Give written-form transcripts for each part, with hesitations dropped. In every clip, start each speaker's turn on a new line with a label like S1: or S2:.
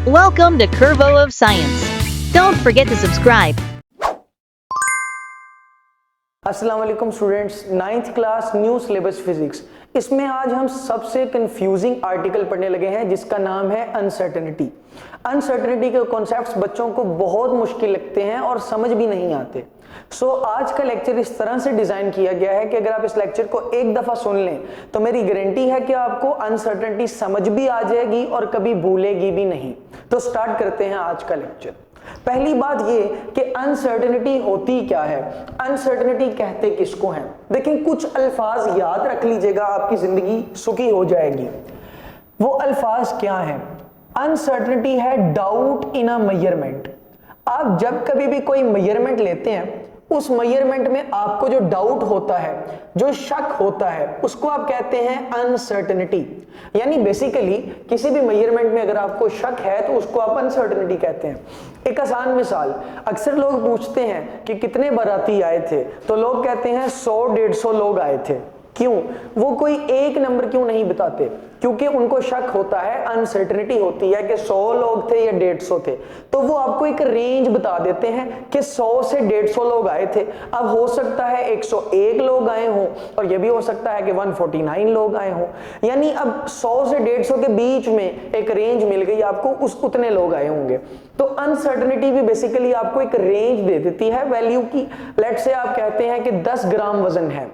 S1: Welcome to Curvo of Science. Don't forget to subscribe.
S2: अस्सलाम वालेकुम students, 9th class new syllabus physics. इसमें आज हम सबसे कंफ्यूजिंग आर्टिकल पढ़ने लगे हैं जिसका नाम है अनसर्टेनिटी। अनसर्टेनिटी के कॉन्सेप्ट्स बच्चों को बहुत मुश्किल लगते हैं और समझ भी नहीं आते। आज का लेक्चर इस तरह से डिजाइन किया गया है कि अगर आप इस लेक्चर को एक दफा सुन लें तो मेरी गारंटी है कि आपको अनसर्टेनिटी समझ भी आ जाएगी और कभी भूलेगी भी नहीं। तो स्टार्ट करते हैं आज का लेक्चर। पहली बात ये कि अनसर्टेनिटी होती क्या है, अनसर्टेनिटी कहते किसको हैं। देखिए, कुछ अल्फाज याद रख लीजिएगा, आपकी जिंदगी सुखी हो जाएगी। वो अल्फाज क्या हैं? अनसर्टेनिटी है डाउट इन अ मेजरमेंट। आप जब कभी भी कोई मेजरमेंट लेते हैं, उस मेजरमेंट में आपको जो डाउट होता है, जो शक होता है, उसको आप कहते हैं अनसर्टेनिटी। यानी बेसिकली किसी भी मेजरमेंट में अगर आपको शक है तो उसको आप अनसर्टेनिटी कहते हैं। एक आसान मिसाल, अक्सर लोग पूछते हैं कि कितने बाराती आए थे, तो लोग कहते हैं 100-150 लोग आए थे। क्यों? वो कोई एक नंबर क्यों नहीं बताते? क्योंकि उनको शक होता है, अनसर्टेनिटी होती है कि 100 लोग थे या 150 थे। तो वो आपको एक रेंज बता देते हैं कि 100 से 150 लोग आए थे। अब हो सकता है 101 लोग आए हों और ये भी हो सकता है कि 149 लोग आए हों। यानी अब 100 से 150 के बीच में एक रेंज मिल गई आपको, उतने लोग आए होंगे। तो अनसर्टेनिटी भी बेसिकली आपको एक रेंज दे देती है वैल्यू की। लेट्स से आप कहते हैं कि 10 ग्राम वजन है,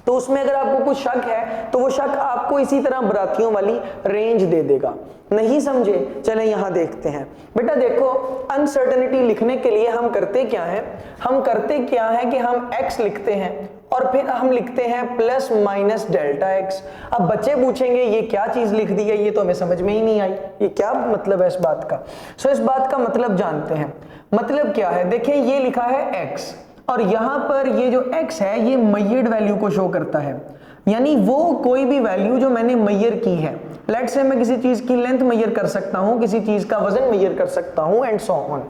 S2: तो उसमें अगर आपको कुछ शक है तो वो शक आपको इसी तरह बारातियों वाली रेंज दे देगा। नहीं समझे? चलें यहां देखते हैं। बेटा देखो, अनसर्टेनिटी लिखने के लिए हम करते क्या है, कि हम x लिखते हैं और फिर हम लिखते हैं प्लस माइनस डेल्टा x। अब बच्चे पूछेंगे ये क्या चीज लिख दी है, ये तो हमें समझ में ही नहीं आई, ये क्या मतलब है इस बात का। इस बात का मतलब जानते हैं। मतलब क्या है? देखिए, ये लिखा है x और यहां पर ये जो x है ये मेजर्ड वैल्यू को शो करता है। यानी वो कोई भी वैल्यू जो मैंने मेजर की है। लेट्स से मैं किसी चीज की लेंथ मेजर कर सकता हूं, किसी चीज का वजन मेजर कर सकता हूं एंड सो ऑन।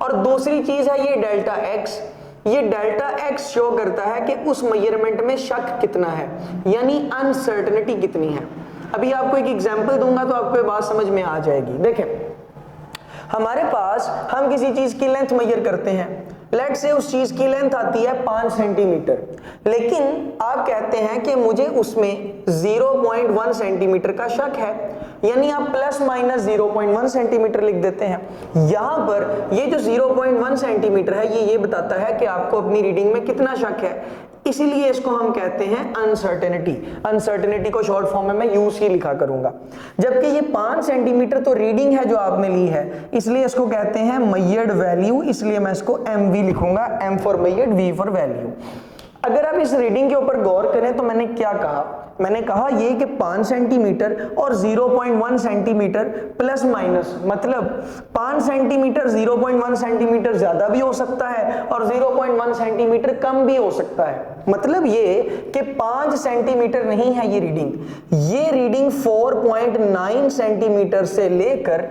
S2: और दूसरी चीज है ये डेल्टा x। ये डेल्टा x शो करता है कि उस मेजरमेंट में शक कितना है, यानी अनसर्टेनिटी कितनी है। अभी आपको एक एग्जांपल दूंगा तो आपको ये बात समझ में आ जाएगी। देखें, हमारे पास हम किसी चीज की लेंथ मेजर करते हैं। लेट्स से उस चीज की लेंथ आती है 5 सेंटीमीटर, लेकिन आप कहते हैं कि मुझे उसमें 0.1 सेंटीमीटर का शक है। यानी आप प्लस माइनस 0.1 सेंटीमीटर लिख देते हैं। यहां पर ये जो 0.1 सेंटीमीटर है ये बताता है कि आपको अपनी रीडिंग में कितना शक है। इसीलिए इसको हम कहते हैं अनसर्टेनिटी। अनसर्टेनिटी को शॉर्ट फॉर्म में मैं यूज ही लिखा करूंगा। जबकि ये 5 सेंटीमीटर तो रीडिंग है जो आपने ली है, इसलिए इसको कहते हैं मेजर्ड वैल्यू। इसलिए मैं इसको MV लिखूंगा, M for measured, V for value. अगर आप इस रीडिंग के ऊपर गौर करें तो मैंने क्या कहा? मैंने कहा ये कि 5 सेंटीमीटर और 0.1 सेंटीमीटर प्लस माइनस, मतलब 5 सेंटीमीटर 0.1 सेंटीमीटर ज्यादा भी हो सकता है और 0.1 सेंटीमीटर कम भी हो सकता है। मतलब ये कि 5 सेंटीमीटर नहीं है ये रीडिंग 4.9 सेंटीमीटर से लेकर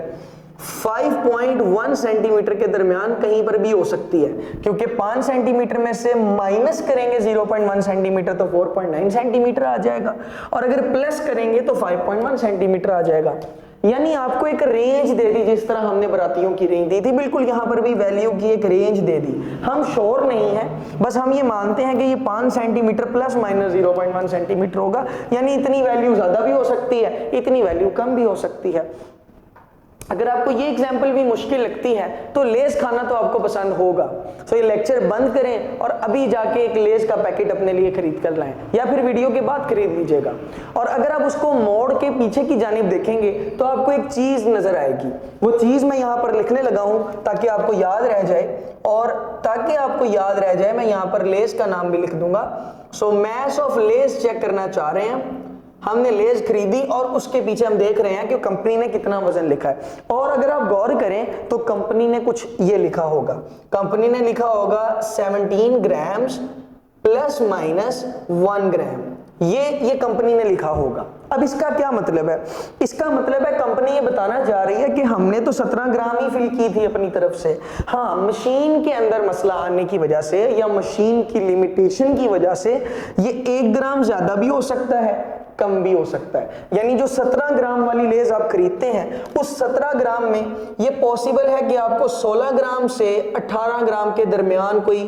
S2: 5.1 सेंटीमीटर के दरमियान कहीं पर भी हो सकती है। क्योंकि 5 सेंटीमीटर में से माइनस करेंगे 0.1 सेंटीमीटर तो 4.9 सेंटीमीटर आ जाएगा, और अगर प्लस करेंगे तो 5.1 सेंटीमीटर आ जाएगा। यानी आपको एक रेंज दे दी, जिस तरह हमने बारातियों की रेंज दी थी, बिल्कुल यहां पर भी वैल्यू की एक रेंज दे दी। हम श्योर नहीं है, बस हम ये मानते हैं कि ये 5 सेंटीमीटर प्लस माइनस 0.1 सेंटीमीटर होगा। यानी इतनी वैल्यू ज्यादा भी हो सकती है, इतनी वैल्यू कम भी हो सकती है। अगर आपको ये एग्जाम्पल भी मुश्किल लगती है तो लेस खाना तो आपको पसंद होगा। ये लेक्चर बंद करें और अभी जाके एक लेस का पैकेट अपने लिए खरीद कर लाएं, या फिर वीडियो के बाद खरीद लीजिएगा। और अगर आप उसको मोड़ के पीछे की जानिब देखेंगे तो आपको एक चीज नजर आएगी। वो चीज मैं यहाँ पर लिखने लगा हूं ताकि आपको याद रह जाए, और ताकि आपको याद रह जाए मैं यहाँ पर लेस का नाम भी लिख दूंगा। मैस ऑफ लेस चेक करना चाह रहे हैं। हमने लेस खरीदी और उसके पीछे हम देख रहे हैं कि कंपनी ने कितना वजन लिखा है। और अगर आप गौर करें तो कंपनी ने कुछ ये लिखा होगा, कंपनी ने लिखा होगा 17 ग्राम्स प्लस माइनस 1 ग्राम। ये कंपनी ने लिखा होगा। अब इसका क्या मतलब है? इसका मतलब है कंपनी ये बताना चाह रही है कि हमने तो 17 ग्राम ही फिल की थी अपनी तरफ से। हाँ, मशीन के अंदर मसला आने की वजह से या मशीन की लिमिटेशन की वजह से ये 1 ग्राम ज्यादा भी हो सकता है कम भी हो सकता है। यानी जो 17 ग्राम वाली लेज आप खरीदते हैं उस 17 ग्राम में ये पॉसिबल है कि आपको 16 ग्राम से 18 ग्राम के दरमियान कोई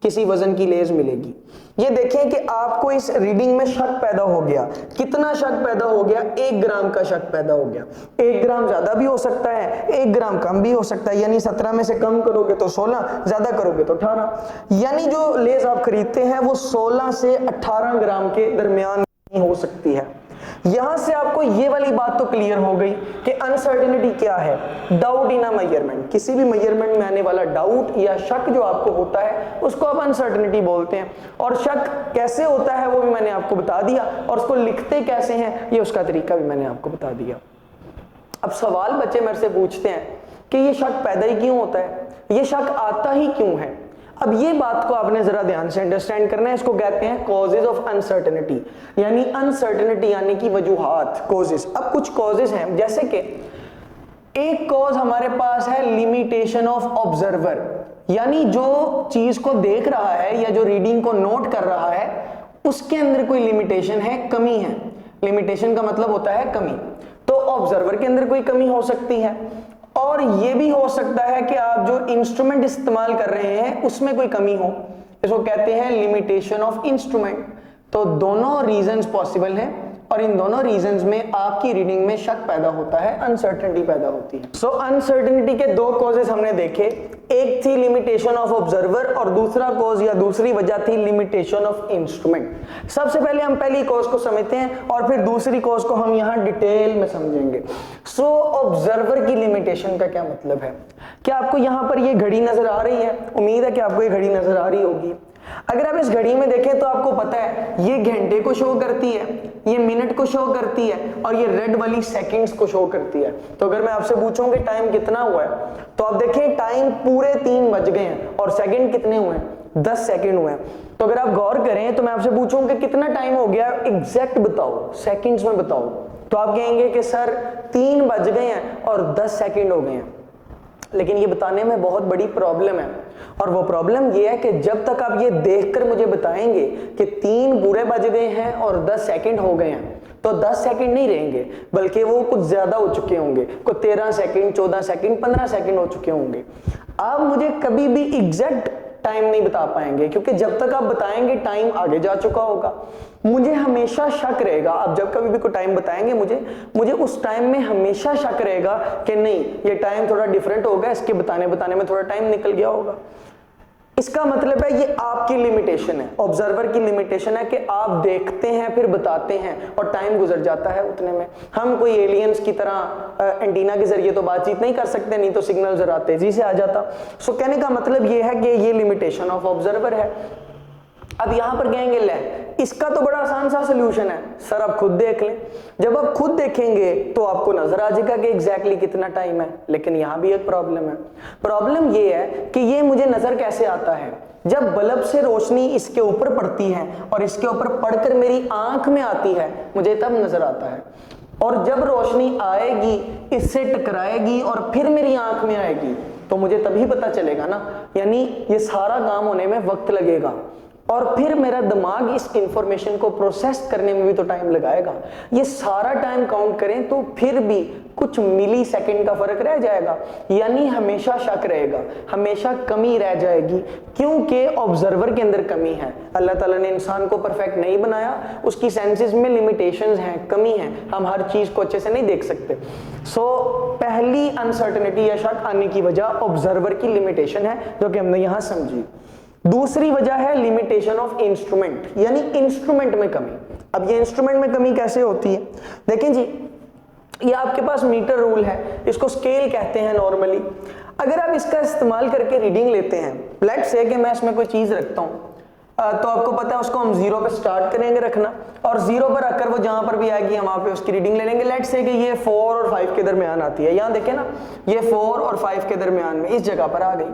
S2: किसी वजन की लेज मिलेगी। ये देखें कि आपको इस रीडिंग में शक पैदा हो गया। कितना शक पैदा हो गया? 1 ग्राम का शक पैदा हो गया। 1 ग्राम ज्यादा भी हो सकता है, 1 ग्राम कम भी हो सकता है। यानी 17 में से कम करोगे तो 16, ज्यादा करोगे तो 18। यानी जो लेज आप खरीदते हैं वो 16 से 18 ग्राम के दरमियान हो सकती है। यहां से आपको ये वाली बात तो क्लियर हो गई कि अनसर्टेनिटी क्या है। डाउट इन अ मेजरमेंट, किसी भी मेजरमेंट में आने वाला डाउट या शक जो आपको होता है उसको आप अनसर्टेनिटी बोलते हैं। और शक कैसे होता है वो भी मैंने आपको बता दिया, और उसको लिखते कैसे हैं ये उसका तरीका भी मैंने आपको बता दिया। अब सवाल बच्चे मेरे से पूछते हैं कि ये शक पैदा ही क्यों होता है, ये शक आता ही क्यों है। अब ये बात को आपने जरा ध्यान से अंडरस्टैंड करना है। इसको कहते हैं कॉजेज ऑफ अनसर्टेनिटी, यानी अनसर्टेनिटी यानी कि वजूहात, कॉजेज। अब कुछ कॉजेज हैं, जैसे कि एक कॉज हमारे पास है लिमिटेशन ऑफ ऑब्जर्वर, यानी जो चीज को देख रहा है या जो रीडिंग को नोट कर रहा है उसके अंदर कोई लिमिटेशन है, कमी है। लिमिटेशन का मतलब होता है कमी। तो ऑब्जर्वर के अंदर कोई कमी हो सकती है, और यह भी हो सकता है कि आप जो इंस्ट्रूमेंट इस्तेमाल कर रहे हैं उसमें कोई कमी हो, इसको कहते हैं लिमिटेशन ऑफ इंस्ट्रूमेंट। तो दोनों रीजंस पॉसिबल हैं, और इन दोनों रीजंस में आपकी रीडिंग में शक पैदा होता है, अनसर्टेनिटी पैदा होती है। सो अनसर्टेनिटी के दो कॉजेस हमने देखे, एक थी लिमिटेशन ऑफ ऑब्जर्वर और दूसरा कॉज या दूसरी वजह थी लिमिटेशन ऑफ इंस्ट्रूमेंट। सबसे पहले हम पहली कॉज को समझते हैं और फिर दूसरी कॉज को हम यहां डिटेल में समझेंगे। सो ऑब्जर्वर की लिमिटेशन का क्या मतलब है? क्या आपको यहां पर ये घड़ी नजर आ रही है? उम्मीद है कि आपको ये घड़ी नजर आ रही होगी। अगर आप इस घड़ी में देखें तो आपको पता है ये घंटे को शो करती है, ये मिनट को शो करती है, और ये रेड वाली सेकंड्स को शो करती है। तो अगर मैं आपसे पूछूं कि टाइम कितना हुआ है, तो आप देखें टाइम पूरे 3 बज गए हैं, और सेकंड कितने हुए हैं? 10 सेकंड हुए हैं। तो अगर आप गौर करें तो मैं आपसे पूछूं कि कितना टाइम हो गया, एग्जैक्ट बताओ, सेकंड्स में बताओ, तो आप कहेंगे कि सर 3 बज गए हैं और 10 सेकंड हो गए हैं। लेकिन ये बताने में बहुत बड़ी प्रॉब्लम है, और वो प्रॉब्लम ये है कि जब तक आप ये देखकर मुझे बताएंगे कि 3 पूरे बज गए हैं और 10 सेकंड हो गए हैं, तो 10 सेकंड नहीं रहेंगे, बल्कि वो कुछ ज्यादा हो चुके होंगे, कोई 13 सेकंड, 14 सेकंड, 15 सेकंड हो चुके होंगे। आप मुझे कभी भी एग्जैक्ट टाइम नहीं बता पाएंगे, क्योंकि जब तक आप बताएंगे टाइम आगे जा चुका होगा। मुझे हमेशा शक रहेगा, आप जब कभी भी कोई टाइम बताएंगे मुझे उस टाइम में हमेशा शक रहेगा कि नहीं, ये टाइम थोड़ा डिफरेंट होगा, इसके बताने में थोड़ा टाइम निकल गया होगा। इसका मतलब है ये आपकी लिमिटेशन है, ऑब्जर्वर की लिमिटेशन है कि आप देखते हैं फिर बताते हैं और टाइम गुजर जाता है उतने में। हम कोई एलियंस की तरह एंटीना के जरिए तो बातचीत नहीं कर सकते, नहीं तो सिग्नल जरा तेजी से आ जाता। सो कहने का मतलब ये है कि ये लिमिटेशन ऑफ ऑब्जर्वर है। अब यहां पर कहेंगे ले, इसका तो बड़ा आसान सा सोल्यूशन है सर, आप खुद देख लें। जब आप खुद देखेंगे तो आपको नजर आ जाएगा कि एग्जैक्टली कितना टाइम है। लेकिन यहां भी एक प्रॉब्लम है। प्रॉब्लम ये है कि ये मुझे नजर कैसे आता है? जब बल्ब से रोशनी इसके ऊपर पड़ती है और इसके ऊपर पड़कर मेरी आंख में आती है, मुझे तब नजर आता है। और जब रोशनी आएगी, इससे टकराएगी और फिर मेरी आंख में आएगी, तो मुझे तभी पता चलेगा ना। यानी ये सारा काम होने में वक्त लगेगा, और फिर मेरा दिमाग इस इंफॉर्मेशन को प्रोसेस करने में भी तो टाइम लगाएगा। ये सारा टाइम काउंट करें तो फिर भी कुछ मिली सेकंड का फर्क रह जाएगा, यानी हमेशा शक रहेगा, हमेशा कमी रह जाएगी, क्योंकि ऑब्जर्वर के अंदर कमी है। अल्लाह ताला ने इंसान को परफेक्ट नहीं बनाया, उसकी सेंसेस में लिमिटेशंस हैं, कमी है, हम हर चीज को अच्छे से नहीं देख सकते। सो पहली अनसर्टेनिटी या शक आने की वजह ऑब्जर्वर की लिमिटेशन है, जो कि हमने यहां समझी। दूसरी वजह है लिमिटेशन ऑफ इंस्ट्रूमेंट, यानी इंस्ट्रूमेंट में कमी। अब ये इंस्ट्रूमेंट में कमी कैसे होती है? देखें जी, ये आपके पास मीटर रूल है, इसको स्केल कहते हैं नॉर्मली। अगर आप इसका इस्तेमाल करके रीडिंग लेते हैं, लेट्स से कि मैं इसमें कोई चीज रखता हूं, तो आपको पता है उसको हम 0 पे स्टार्ट करेंगे रखना, और 0 पर रखकर वो जहां पर भी आएगी हम वहां पे उसकी रीडिंग ले लेंगे। लेट्स से कि ये 4 और 5 के दरमियान आती है। यहां देखें ना, ये 4 और 5 के दरमियान में इस जगह पर आ गई।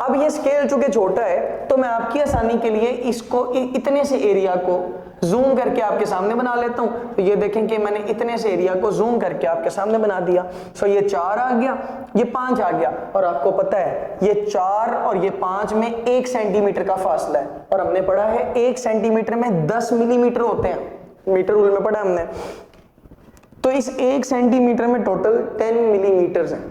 S2: अब ये स्केल चूंकि छोटा है, तो मैं आपकी आसानी के लिए इसको इतने से एरिया को जूम करके आपके सामने बना लेता हूं। तो ये देखें कि मैंने इतने से एरिया को जूम करके आपके सामने बना दिया। सो ये 4 आ गया, ये 5 आ गया, और आपको पता है ये 4 और ये 5 में 1 सेंटीमीटर का फासला है, और हमने पढ़ा है 1 सेंटीमीटर में 10 मिलीमीटर होते हैं। मीटर रूल में पढ़ा हमने। तो इस 1 सेंटीमीटर में टोटल 10 मिलीमीटर हैं।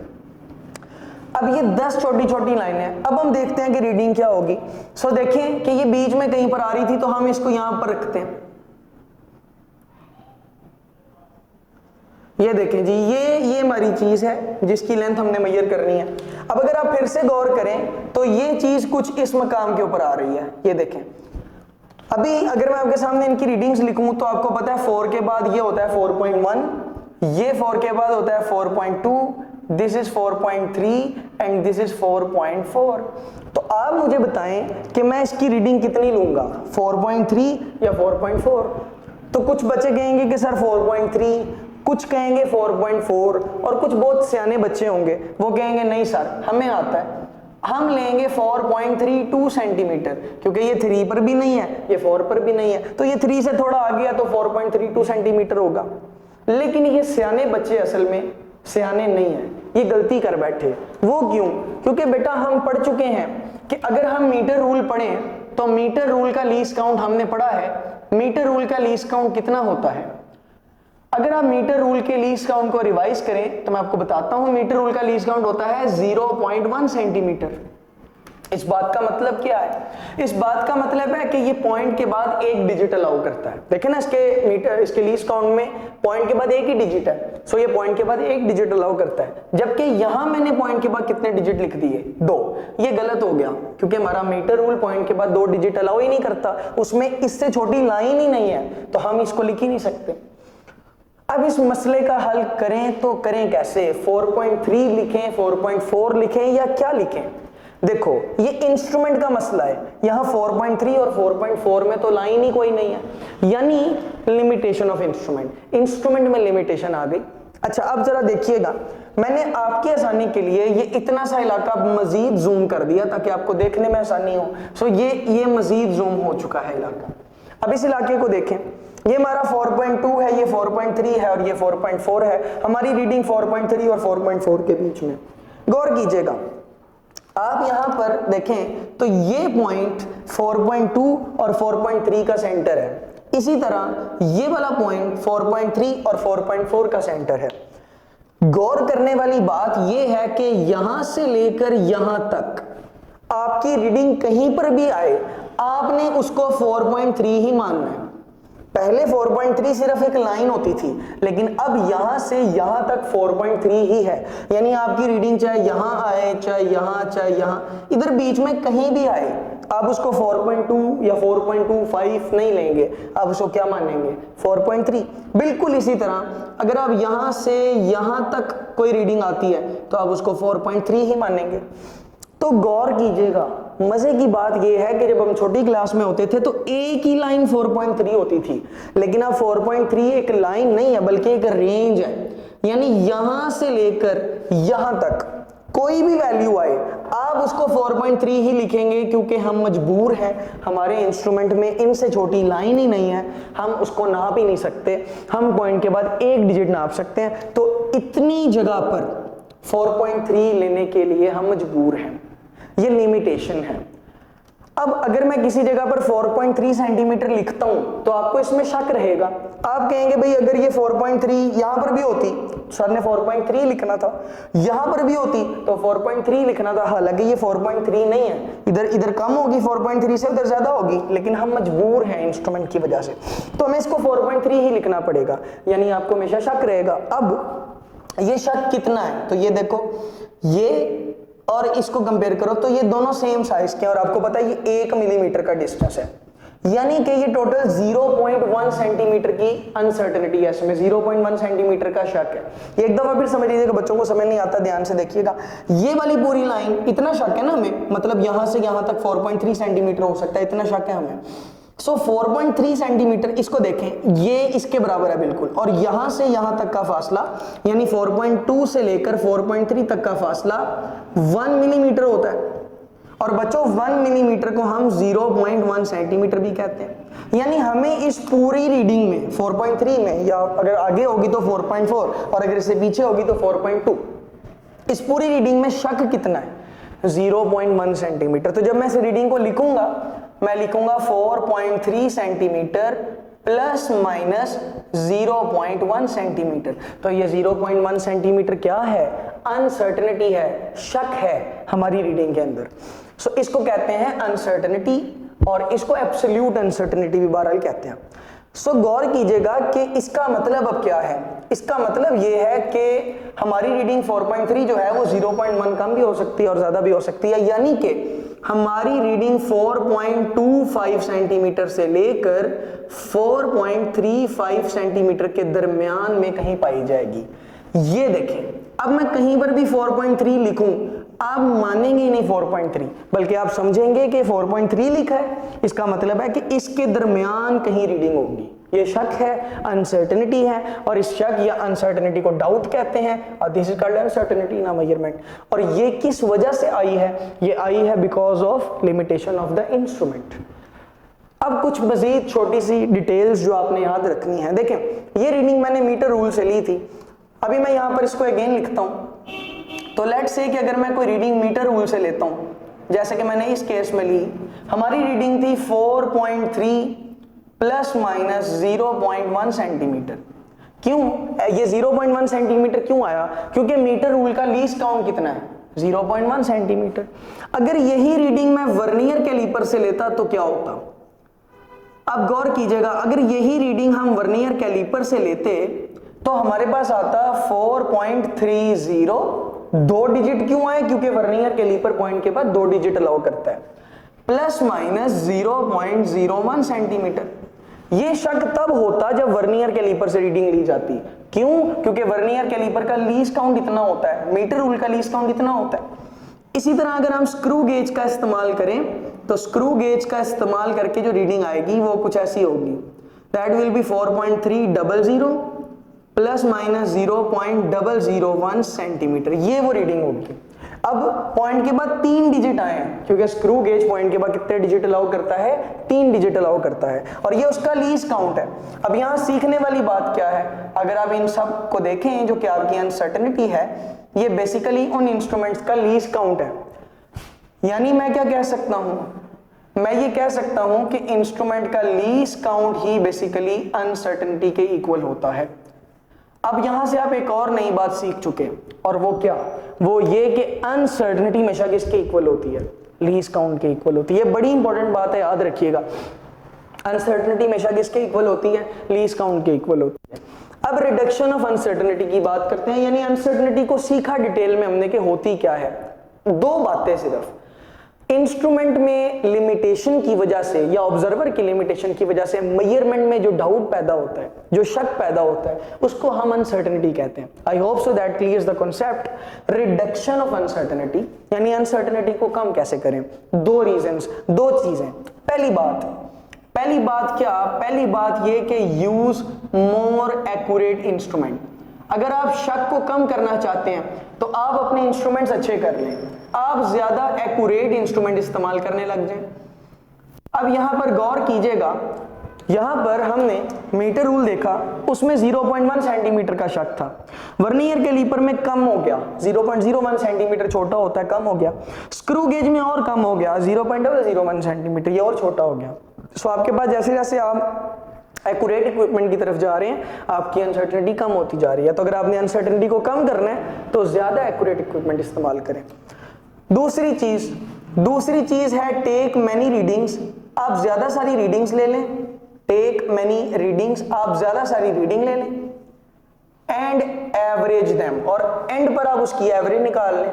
S2: अब ये 10 छोटी छोटी लाइनें हैं। अब हम देखते हैं कि रीडिंग क्या होगी। सो देखें कि ये बीच में कहीं पर आ रही थी, तो हम इसको यहां पर रखते हैं। ये देखें जी, ये हमारी चीज है जिसकी लेंथ हमने मेजर करनी है। अब अगर आप फिर से गौर करें तो ये चीज कुछ इस मकाम के ऊपर आ रही है। ये देखें, अभी अगर मैं आपके सामने इनकी रीडिंग्स लिखूं तो आपको पता है 4 के बाद ये होता है 4.1, ये 4 के बाद होता है 4.2, this is 4.3 and this is 4.4। तो आप मुझे बताएं कि मैं इसकी रीडिंग कितनी लूंगा, 4.3 या 4.4? तो कुछ बच्चे कहेंगे कि सर 4.3, कुछ कहेंगे 4.4 और कुछ बहुत सियाने बच्चे होंगे वो कहेंगे नहीं सर हमें आता है, हम लेंगे 4.32 सेंटीमीटर, क्योंकि ये 3 पर भी नहीं है, ये 4 पर भी नहीं है, तो ये 3 से थोड़ा आ गया तो 4.32 सेंटीमीटर होगा। लेकिन ये सियाने बच्चे असल में सियाने नहीं है, ये गलती कर बैठे। वो क्यों? क्योंकि बेटा हम पढ़ चुके हैं कि अगर हम मीटर रूल पढ़ें तो मीटर रूल का लीस्ट काउंट हमने पढ़ा है। मीटर रूल का लीस्ट काउंट कितना होता है? अगर आप मीटर रूल के लीस्ट काउंट को रिवाइज करें तो मैं आपको बताता हूं, मीटर रूल का लीस्ट काउंट होता है 0.1 सेंटीमीटर। इस बात का मतलब क्या है? इस बात का मतलब है कि ये पॉइंट के बाद एक डिजिट अलाउ करता है। देखें ना, इसके लीस्ट काउंट में पॉइंट के बाद एक ही डिजिट है, सो ये पॉइंट के बाद एक डिजिट अलाउ करता है। जबकि यहां मैंने पॉइंट के बाद कितने डिजिट लिख दिए? 2। ये गलत हो गया क्योंकि हमारा मीटर रूल पॉइंट के बाद 2 डिजिट अलाउ ही नहीं करता, उसमें इससे छोटी लाइन ही नहीं है, तो हम इसको लिख ही नहीं सकते। अब इस मसले का हल करें तो करें कैसे? 4.3 लिखें, 4.4 लिखें या क्या लिखें? देखो ये इंस्ट्रूमेंट का मसला है, यहां 4.3 और 4.4 में तो लाइन ही कोई नहीं है, यानी लिमिटेशन ऑफ इंस्ट्रूमेंट, इंस्ट्रूमेंट में लिमिटेशन आ गई। अच्छा अब जरा देखिएगा, मैंने आपकी आसानी के लिए ये इतना सा इलाका मजीद जूम कर दिया ताकि आपको देखने में आसानी हो। सो ये मजीद जूम हो चुका है इलाका। अब इस इलाके को देखें, ये हमारा 4.2 है, ये 4.3 है और ये 4.4 है। हमारी रीडिंग 4.3 और 4.4 के बीच में। गौर कीजिएगा, आप यहां पर देखें तो ये पॉइंट 4.2 और 4.3 का सेंटर है, इसी तरह ये वाला पॉइंट 4.3 और 4.4 का सेंटर है। गौर करने वाली बात यह है कि यहां से लेकर यहां तक आपकी रीडिंग कहीं पर भी आए, आपने उसको 4.3 ही मानना है। पहले 4.3 सिर्फ एक लाइन होती थी, लेकिन अब यहां से यहां तक 4.3 ही है, यानी आपकी रीडिंग चाहे यहां आए, चाहे यहां, इधर बीच में कहीं भी आए, आप उसको 4.2 या 4.25 नहीं लेंगे, आप उसको क्या मानेंगे? 4.3। बिल्कुल इसी तरह अगर आप यहां से यहां तक कोई रीडिंग आती है तो आप उसको 4.3 ही मानेंगे। तो गौर कीजिएगा, मजे की बात यह है कि जब हम छोटी क्लास में होते थे तो एक ही लाइन 4.3 होती थी, लेकिन अब 4.3 एक लाइन नहीं है बल्कि एक रेंज है, यानी यहां से लेकर यहां तक कोई भी वैल्यू आए आप उसको 4.3 ही लिखेंगे, क्योंकि हम मजबूर हैं, हमारे इंस्ट्रूमेंट में इनसे छोटी लाइन ही नहीं है, हम उसको नाप ही नहीं सकते, हम पॉइंट के बाद एक डिजिट नाप सकते हैं। तो इतनी जगह पर 4.3 लेने के लिए हम मजबूर हैं, ये लिमिटेशन है। अब अगर मैं किसी जगह पर 4.3 सेंटीमीटर लिखता हूं तो आपको इसमें शक रहेगा, आप कहेंगे भाई अगर ये 4.3 यहां पर भी होती, सर ने 4.3 लिखना था, यहां पर भी होती तो 4.3 लिखना था, हालांकि ये 4.3 नहीं है, इधर कम होगी 4.3 से, उधर ज्यादा होगी, लेकिन हम मजबूर हैं इंस्ट्रूमेंट की वजह से, तो हमें इसको 4.3 ही लिखना पड़ेगा, यानी आपको हमेशा शक रहेगा। अब ये शक कितना है? तो ये देखो, ये और इसको कंपेयर करो तो ये दोनों सेम साइज के हैं और आपको पता है ये 1 मिलीमीटर का डिस्टेंस है, यानी कि ये टोटल 0.1 सेंटीमीटर की अनसर्टेनिटी है, इसमें 0.1 सेंटीमीटर का शक है। ये एक दफा फिर समझ लीजिएगा, बच्चों को समझ नहीं आता, ध्यान से देखिएगा, ये वाली पूरी लाइन इतना शक है ना हमें, मतलब यहां से यहां तक 4.3 सेंटीमीटर हो सकता है, इतना शक है हमें। सो 4.3 सेंटीमीटर, इसको देखें, ये इसके बराबर है बिल्कुल, और यहां से यहां तक का फासला यानी 4.2 से लेकर 4.3 तक का फासला 1 मिलीमीटर होता है, और बच्चों 1 मिलीमीटर को हम 0.1 सेंटीमीटर भी कहते हैं, यानी हमें इस पूरी रीडिंग में 4.3 में, या अगर आगे होगी तो 4.4 और अगर इससे पीछे होगी तो 4.2, इस पूरी रीडिंग में शक कितना है? 0.1 सेंटीमीटर। तो जब मैं इस रीडिंग को लिखूंगा, मैं लिखूंगा 4.3 सेंटीमीटर प्लस माइनस 0.1 सेंटीमीटर। तो ये 0.1 सेंटीमीटर क्या है? अनसर्टेनिटी है, शक है हमारी रीडिंग के अंदर। सो इसको कहते हैं अनसर्टेनिटी और इसको एब्सोल्यूट अनसर्टेनिटी भी बहरहाल कहते हैं। सो गौर कीजिएगा कि इसका मतलब अब क्या है। इसका मतलब ये है कि हमारी रीडिंग 4.3 जो है वो 0.1 कम भी हो सकती है और ज्यादा भी हो सकती है, यानी कि हमारी रीडिंग 4.25 सेंटीमीटर से लेकर 4.35 सेंटीमीटर के दरमियान में कहीं पाई जाएगी। ये देखें, अब मैं कहीं पर भी 4.3 लिखूं, आप मानेंगे ही नहीं 4.3, बल्कि आप समझेंगे कि 4.3 लिखा है, इसका मतलब है कि इसके दरमियान कहीं रीडिंग होगी। ये शक है, अनसर्टेनिटी है, और इस शक या अनसर्टेनिटी को डाउट कहते हैं, और this is called uncertainty in a measurement. और ये किस वजह से आई है? ये आई है because of limitation of the instrument. अब कुछ मजीद छोटी सी डिटेल्स जो आपने याद रखनी है। देखें, ये रीडिंग मैंने मीटर रूल से ली थी, अभी मैं यहां पर इसको अगेन लिखता हूं। तो लेट्स से कि अगर मैं कोई रीडिंग मीटर रूल से लेता हूं, जैसे कि मैंने इस केस में ली, हमारी रीडिंग थी 4.3 प्लस माइनस 0.1 सेंटीमीटर। क्यों ये 0.1 सेंटीमीटर क्यों आया? क्योंकि मीटर रूल का लीस्ट काउंट कितना है? 0.1 सेंटीमीटर। अगर यही रीडिंग मैं वर्नियर कैलिपर से लेता तो क्या होता? अब गौर कीजिएगा, अगर यही रीडिंग हम वर्नियर कैलिपर से लेते तो हमारे पास आता 4.30। 2 डिजिट क्यों आए? क्योंकि वर्नियर कैलिपर पॉइंट के बाद 2 डिजिट अलाउ करता है। Plus minus 0.01 centimetre. ये शक तब होता जब वर्नियर कैलिपर से रीडिंग ली जाती। क्यों? क्योंकि वर्नियर कैलिपर का लीस्ट काउंट इतना होता है, मीटर रूल का लीस्ट काउंट इतना होता है। इसी तरह अगर हम स्क्रू गेज का इस्तेमाल करें तो स्क्रू गेज का इस्तेमाल करके जो रीडिंग आएगी वो कुछ ऐसी होगी, that will be 4.300 plus minus 0.001 centimetre. ये वो रीडिंग होगी। अब पॉइंट के बाद 3 डिजिट आए हैं, क्योंकि स्क्रू गेज पॉइंट के बाद कितने डिजिट अलाउ करता है? 3 डिजिट अलाउ करता है, और ये उसका लीस्ट काउंट है। अब यहां सीखने वाली बात क्या है? अगर आप इन सब को देखें जो कि आपकी अनसर्टेनिटी है, ये बेसिकली उन इंस्ट्रूमेंट्स का लीस्ट काउंट है। यानी मैं क्या कह सकता हूं? मैं ये कह सकता हूं कि इंस्ट्रूमेंट का लीस्ट काउंट ही बेसिकली अनसर्टेनिटी के इक्वल होता है। अब यहां से आप एक और नई बात सीख चुके, और वो क्या? वो ये कि अनसर्टेनिटी हमेशा किसके इक्वल होती है? लीस्ट काउंट के इक्वल होती है। ये बड़ी इंपॉर्टेंट बात है, याद रखिएगा। अनसर्टेनिटी हमेशा किसके इक्वल होती है? लीस्ट काउंट के इक्वल होती है। अब रिडक्शन ऑफ अनसर्टेनिटी की बात करते हैं, यानी अनसर्टेनिटी को सीखा डिटेल में हमने कि होती क्या है। 2 बातें सिर्फ। इंस्ट्रूमेंट में लिमिटेशन की वजह से या ऑब्जर्वर की लिमिटेशन की वजह से मेजरमेंट में जो डाउट पैदा होता है, जो शक पैदा होता है, उसको हम अनसर्टेनिटी कहते हैं। I hope so that clears the concept. Reduction of uncertainty यानी अनसर्टेनिटी को कम कैसे करें? 2 रीजंस, 2 चीजें। पहली बात क्या? पहली बात ये कि यूज मोर एक्यूरेट इंस्ट्रूमेंट। अगर आप शक को कम करना चाहते हैं तो आप अपने इंस्ट्रूमेंट्स अच्छे कर लें, आप ज्यादा एक्यूरेट इंस्ट्रूमेंट इस्तेमाल करने लग जाएं। अब यहां पर गौर कीजिएगा, यहां पर हमने मीटर रूल देखा, उसमें 0.1 सेंटीमीटर का शक था। वर्नियर कैलिपर में कम हो गया, 0.01 सेंटीमीटर छोटा होता है, कम हो गया। स्क्रू गेज में और कम हो गया, 0.001 सेंटीमीटर, ये और छोटा हो गया। सो आपके पास जैसे जैसे आप एक्यूरेट इक्विपमेंट की तरफ जा रहे हैं, आपकी अनसर्टेनिटी कम होती जा रही है। तो अगर आपने अनसर्टेनिटी को कम करना है तो ज्यादा एक्यूरेट इक्विपमेंट इस्तेमाल करें। दूसरी चीज है टेक मैनी रीडिंग्स। आप ज्यादा सारी रीडिंग्स ले लें, टेक मैनी रीडिंग्स, आप ज्यादा सारी रीडिंग ले लें, एंड एवरेज देम, और एंड पर आप उसकी एवरेज निकाल लें।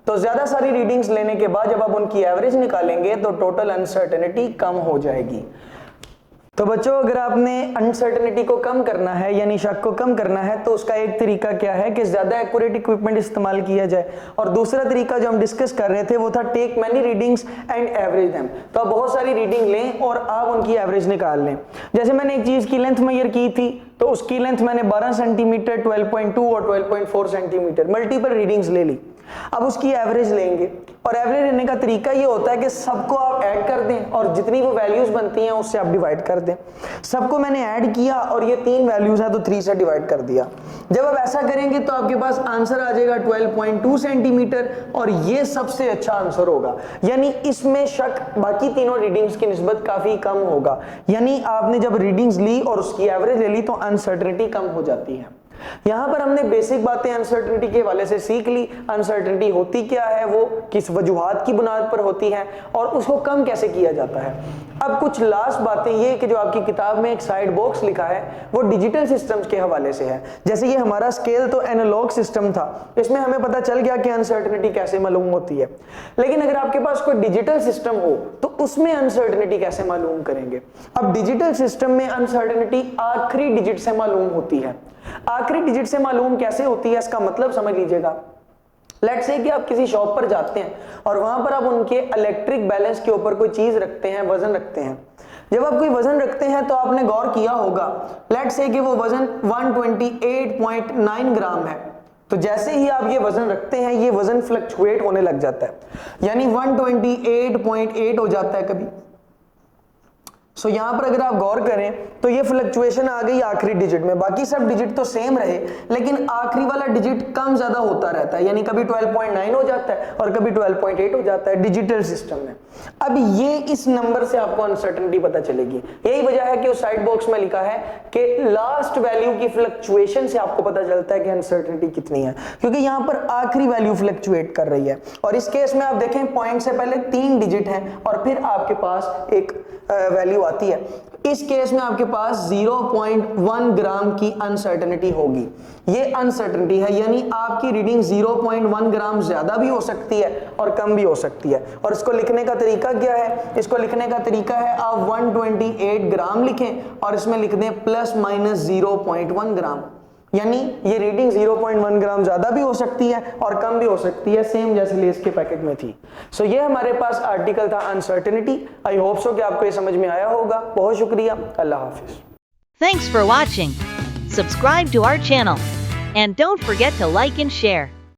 S2: तो ज्यादा सारी रीडिंग्स लेने के बाद जब आप उनकी एवरेज निकालेंगे तो टोटल अनसर्टेनिटी कम हो जाएगी। तो बच्चों, अगर आपने अनसर्टेनिटी को कम करना है यानी शक को कम करना है तो उसका एक तरीका क्या है कि ज्यादा एक्यूरेट इक्विपमेंट इस्तेमाल किया जाए, और दूसरा तरीका जो हम डिस्कस कर रहे थे वो था take many readings and average them. तो आप बहुत सारी रीडिंग लें और आप उनकी एवरेज निकाल लें। जैसे मैंने एक चीज की लेंथ मेजर की थी तो उसकी लेंथ मैंने 12 सेंटीमीटर, 12.2 और 12.4 सेंटीमीटर मल्टीपल रीडिंग्स ले ली। अब उसकी एवरेज लेंगे और एवरेज लेने का तरीका ये होता है कि सबको आप ऐड कर दें और जितनी वो वैल्यूज बनती हैं उससे आप डिवाइड कर दें। सबको मैंने ऐड किया और ये 3 वैल्यूज है तो 3 से डिवाइड कर दिया। जब आप ऐसा करेंगे तो आपके पास आंसर आ जाएगा 12.2 सेंटीमीटर और ये सबसे अच्छा आंसर होगा। यानी इसमें शक बाकी तीनों रीडिंग्स की निस्बत काफी कम होगा। यानी आपने जब रीडिंग्स ली और उसकी एवरेज ले ली तो अनसर्टेनिटी कम हो जाती है। यहां पर हमने बेसिक बातें अनसर्टेनिटी के हवाले से सीख ली। अनसर्टेनिटी होती क्या है, वो किस वजूहात की बुनियाद पर होती है और उसको कम कैसे किया जाता है। अब कुछ लास्ट बातें ये कि जो आपकी किताब में एक साइड बॉक्स लिखा है वो डिजिटल सिस्टम्स के हवाले से है। जैसे ये हमारा स्केल तो एनालॉग सिस्टम था, इसमें हमें पता चल गया कि अनसर्टेनिटी कैसे मालूम होती है। लेकिन अगर आपके पास कोई डिजिटल सिस्टम हो तो उसमें अनसर्टेनिटी कैसे मालूम करेंगे। अब डिजिटल सिस्टम में अनसर्टेनिटी आखिरी डिजिट से मालूम होती है। आखिरी डिजिट से मालूम कैसे होती है इसका मतलब समझ लीजिएगा। लेट्स से कि आप किसी शॉप पर जाते हैं और वहां पर आप उनके इलेक्ट्रिक बैलेंस के ऊपर कोई चीज रखते हैं, वजन रखते हैं। जब आप कोई वजन रखते हैं तो आपने गौर किया होगा, लेट्स से कि वो वजन 128.9 ग्राम है। तो जैसे ही आप ये वजन रखते हैं ये वजन फ्लक्चुएट होने लग जाता है, यानी 128.8 हो जाता है कभी। सो यहां पर अगर आप गौर करें तो ये फ्लक्चुएशन आ गई आखिरी डिजिट में। बाकी सब डिजिट तो सेम रहे लेकिन आखिरी वाला डिजिट कम ज्यादा होता रहता है, यानी कभी 12.9 हो जाता है और कभी 12.8 हो जाता है डिजिटल सिस्टम में। अब ये इस नंबर से आपको अनसर्टेनिटी पता चलेगी। यही वजह है कि उस साइड बॉक्स में लिखा है कि लास्ट वैल्यू की फ्लक्चुएशन से आपको पता चलता है कि अनसर्टेनिटी कितनी है, क्योंकि यहां पर आखिरी वैल्यू फ्लक्चुएट कर रही है। और इस केस में आप देखें पॉइंट से पहले 3 डिजिट है और फिर आपके पास एक वैल्यू आती है। इस केस में आपके पास 0.1 ग्राम की अनसर्टेनिटी होगी। ये अनसर्टेनिटी है, यानी आपकी रीडिंग 0.1 ग्राम ज्यादा भी हो सकती है और कम भी हो सकती है। और इसको लिखने का तरीका क्या है, इसको लिखने का तरीका है आप 128 ग्राम लिखें और इसमें लिख दें प्लस माइनस 0.1 ग्राम। यानी ये रीडिंग 0.1 ग्राम ज्यादा भी हो सकती है और कम भी हो सकती है, सेम जैसे लेस के पैकेट में थी। सो ये हमारे पास आर्टिकल था अनसर्टेनिटी। आई होप सो कि आपको ये समझ में आया होगा। बहुत शुक्रिया, अल्लाह हाफिज।
S1: Thanks for watching. Subscribe to our channel. And don't forget to like and share.